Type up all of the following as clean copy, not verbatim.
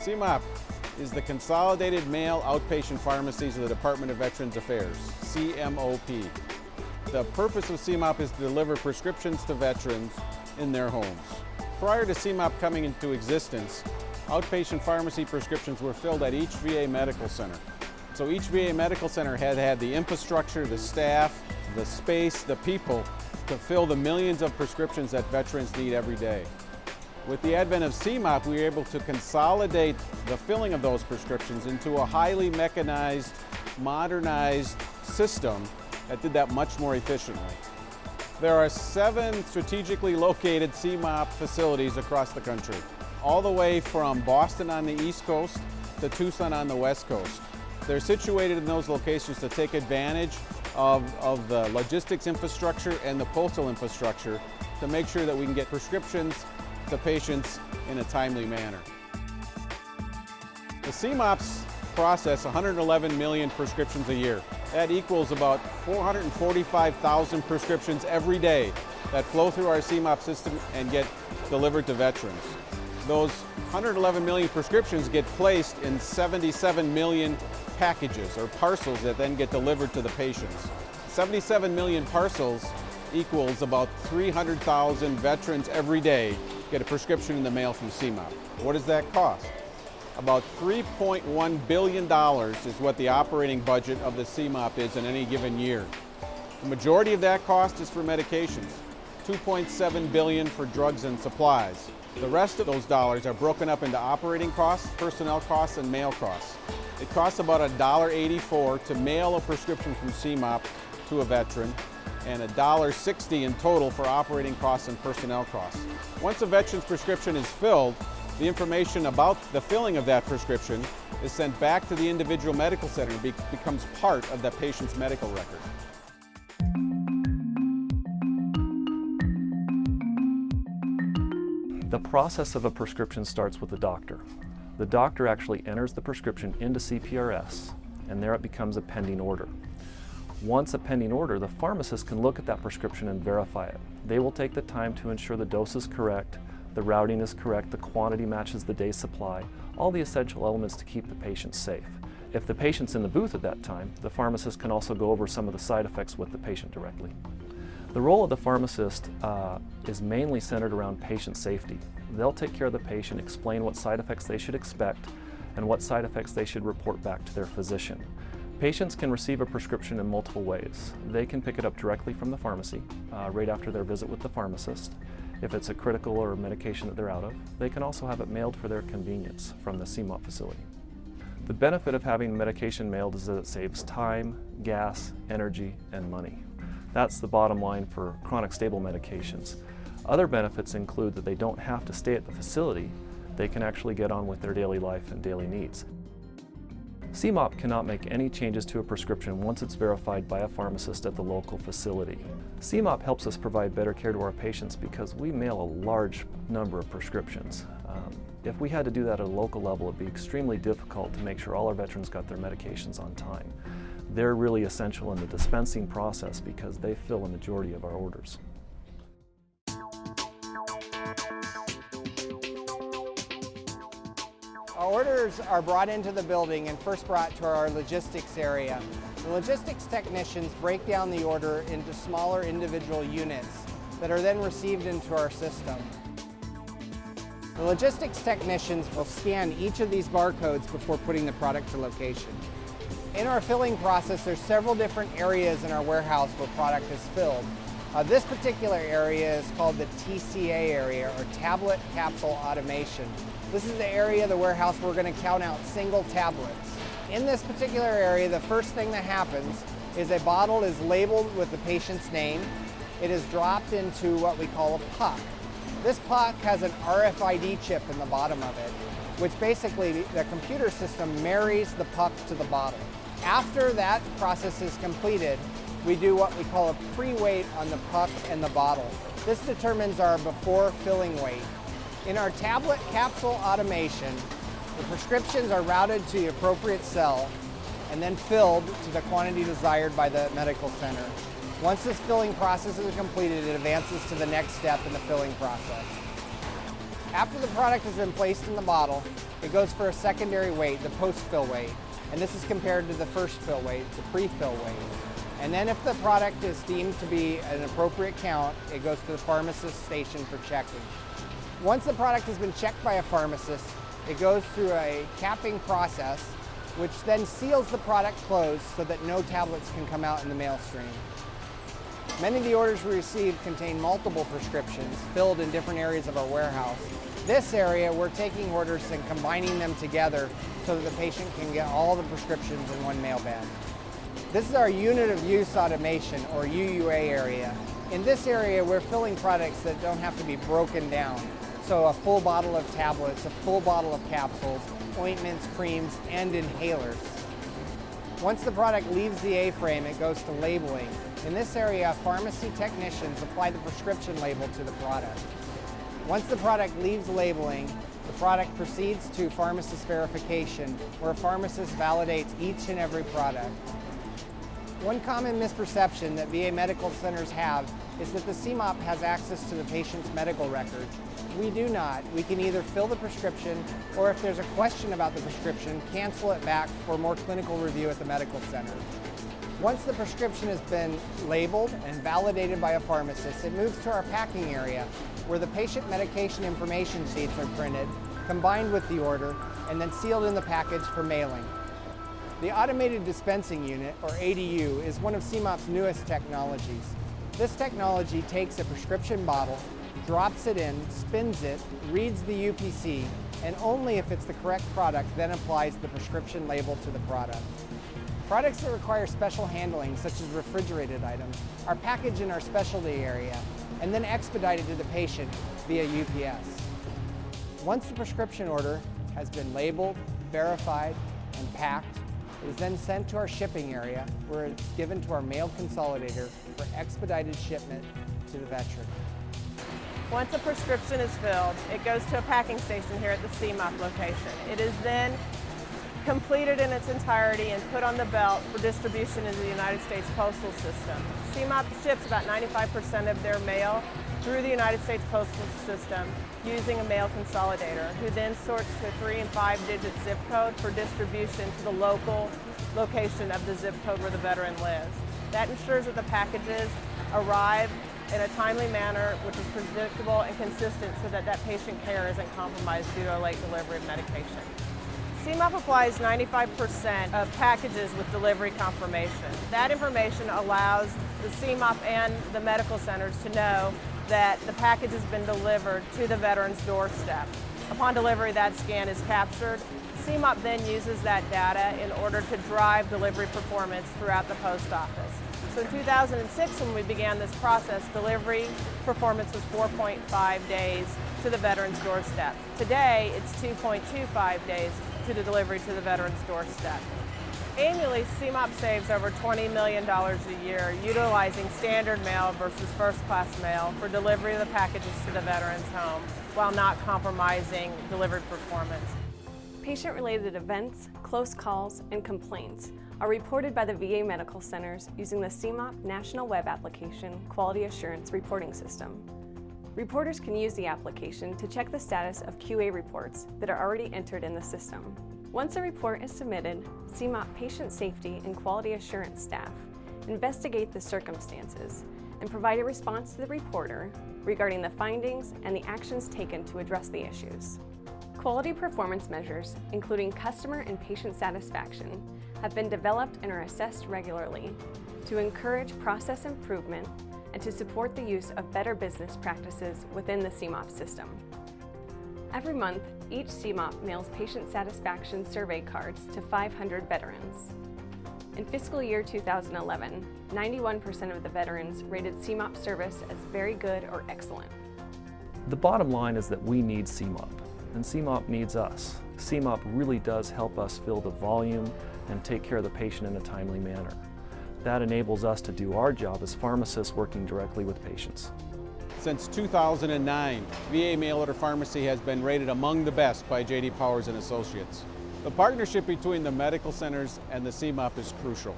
CMOP is the Consolidated Mail Outpatient Pharmacies of the Department of Veterans Affairs, CMOP. The purpose of CMOP is to deliver prescriptions to veterans in their homes. Prior to CMOP coming into existence, outpatient pharmacy prescriptions were filled at each VA medical center. So each VA medical center had the infrastructure, the staff, the space, the people to fill the millions of prescriptions that veterans need every day. With the advent of CMOP, we were able to consolidate the filling of those prescriptions into a highly mechanized, modernized system that did that much more efficiently. There are 7 strategically located CMOP facilities across the country, all the way from Boston on the East Coast to Tucson on the West Coast. They're situated in those locations to take advantage of the logistics infrastructure and the postal infrastructure to make sure that we can get prescriptions to patients in a timely manner. The CMOPs process 111 million prescriptions a year. That equals about 445,000 prescriptions every day that flow through our CMOP system and get delivered to veterans. Those 111 million prescriptions get placed in 77 million packages or parcels that then get delivered to the patients. 77 million parcels equals about 300,000 veterans every day get a prescription in the mail from CMOP. What does that cost? About $3.1 billion is what the operating budget of the CMOP is in any given year. The majority of that cost is for medications, $2.7 billion for drugs and supplies. The rest of those dollars are broken up into operating costs, personnel costs, and mail costs. It costs about $1.84 to mail a prescription from CMOP to a veteran, and $1.60 in total for operating costs and personnel costs. Once a veteran's prescription is filled, the information about the filling of that prescription is sent back to the individual medical center and becomes part of that patient's medical record. The process of a prescription starts with the doctor. The doctor actually enters the prescription into CPRS, and there it becomes a pending order. Once a pending order, the pharmacist can look at that prescription and verify it. They will take the time to ensure the dose is correct, the routing is correct, the quantity matches the day's supply, all the essential elements to keep the patient safe. If the patient's in the booth at that time, the pharmacist can also go over some of the side effects with the patient directly. The role of the pharmacist is mainly centered around patient safety. They'll take care of the patient, explain what side effects they should expect, and what side effects they should report back to their physician. Patients can receive a prescription in multiple ways. They can pick it up directly from the pharmacy right after their visit with the pharmacist. If it's a critical or a medication that they're out of, they can also have it mailed for their convenience from the CMOP facility. The benefit of having medication mailed is that it saves time, gas, energy, and money. That's the bottom line for chronic stable medications. Other benefits include that they don't have to stay at the facility. They can actually get on with their daily life and daily needs. CMOP cannot make any changes to a prescription once it's verified by a pharmacist at the local facility. CMOP helps us provide better care to our patients because we mail a large number of prescriptions. If we had to do that at a local level, it'd be extremely difficult to make sure all our veterans got their medications on time. They're really essential in the dispensing process because they fill a majority of our orders. Our orders are brought into the building and first brought to our logistics area. The logistics technicians break down the order into smaller individual units that are then received into our system. The logistics technicians will scan each of these barcodes before putting the product to location. In our filling process, there's several different areas in our warehouse where product is filled. This particular area is called the TCA area, or Tablet Capsule Automation. This is the area of the warehouse where we're going to count out single tablets. In this particular area, the first thing that happens is a bottle is labeled with the patient's name. It is dropped into what we call a puck. This puck has an RFID chip in the bottom of it, which basically the computer system marries the puck to the bottle. After that process is completed, we do what we call a pre-weight on the puck and the bottle. This determines our before filling weight. In our tablet capsule automation, the prescriptions are routed to the appropriate cell and then filled to the quantity desired by the medical center. Once this filling process is completed, it advances to the next step in the filling process. After the product has been placed in the bottle, it goes for a secondary weight, the post-fill weight. And this is compared to the first fill weight, the pre-fill weight. And then if the product is deemed to be an appropriate count, it goes to the pharmacist station for checking. Once the product has been checked by a pharmacist, it goes through a capping process, which then seals the product closed so that no tablets can come out in the mail stream. Many of the orders we receive contain multiple prescriptions filled in different areas of our warehouse. This area, we're taking orders and combining them together so that the patient can get all the prescriptions in one mail bag. This is our unit of use automation, or UUA area. In this area, we're filling products that don't have to be broken down. So a full bottle of tablets, a full bottle of capsules, ointments, creams, and inhalers. Once the product leaves the A-frame, it goes to labeling. In this area, pharmacy technicians apply the prescription label to the product. Once the product leaves labeling, the product proceeds to pharmacist verification, where a pharmacist validates each and every product. One common misperception that VA medical centers have is that the CMOP has access to the patient's medical records. We do not. We can either fill the prescription, or if there's a question about the prescription, cancel it back for more clinical review at the medical center. Once the prescription has been labeled and validated by a pharmacist, it moves to our packing area, where the patient medication information sheets are printed, combined with the order, and then sealed in the package for mailing. The Automated Dispensing Unit, or ADU, is one of CMOP's newest technologies. This technology takes a prescription bottle, drops it in, spins it, reads the UPC, and only if it's the correct product then applies the prescription label to the product. Products that require special handling, such as refrigerated items, are packaged in our specialty area and then expedited to the patient via UPS. Once the prescription order has been labeled, verified, and packed, it is then sent to our shipping area, where it's given to our mail consolidator for expedited shipment to the veteran. Once a prescription is filled, it goes to a packing station here at the CMOP location. It is then completed in its entirety and put on the belt for distribution into the United States Postal System. CMOP ships about 95% of their mail through the United States Postal System using a mail consolidator, who then sorts to a 3- and 5-digit zip code for distribution to the local location of the zip code where the veteran lives. That ensures that the packages arrive in a timely manner, which is predictable and consistent, so that that patient care isn't compromised due to a late delivery of medication. CMOP applies 95% of packages with delivery confirmation. That information allows the CMOP and the medical centers to know that the package has been delivered to the veteran's doorstep. Upon delivery, that scan is captured. CMOP then uses that data in order to drive delivery performance throughout the post office. So in 2006, when we began this process, delivery performance was 4.5 days to the veteran's doorstep. Today, it's 2.25 days to the delivery to the veteran's doorstep. Annually, CMOP saves over $20 million a year utilizing standard mail versus first-class mail for delivery of the packages to the veteran's home while not compromising delivery performance. Patient-related events, close calls, and complaints are reported by the VA medical centers using the CMOP National Web Application Quality Assurance Reporting System. Reporters can use the application to check the status of QA reports that are already entered in the system. Once a report is submitted, CMOP patient safety and quality assurance staff investigate the circumstances and provide a response to the reporter regarding the findings and the actions taken to address the issues. Quality performance measures, including customer and patient satisfaction, have been developed and are assessed regularly to encourage process improvement and to support the use of better business practices within the CMOP system. Every month, each CMOP mails patient satisfaction survey cards to 500 veterans. In fiscal year 2011, 91% of the veterans rated CMOP service as very good or excellent. The bottom line is that we need CMOP, and CMOP needs us. CMOP really does help us fill the volume and take care of the patient in a timely manner. That enables us to do our job as pharmacists working directly with patients. Since 2009, VA mail order pharmacy has been rated among the best by J.D. Powers and Associates. The partnership between the medical centers and the CMOP is crucial.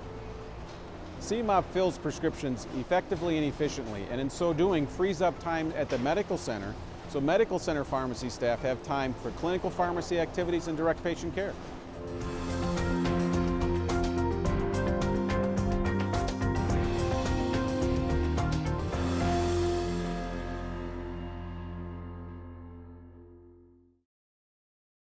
CMOP fills prescriptions effectively and efficiently, and in so doing frees up time at the medical center so medical center pharmacy staff have time for clinical pharmacy activities and direct patient care.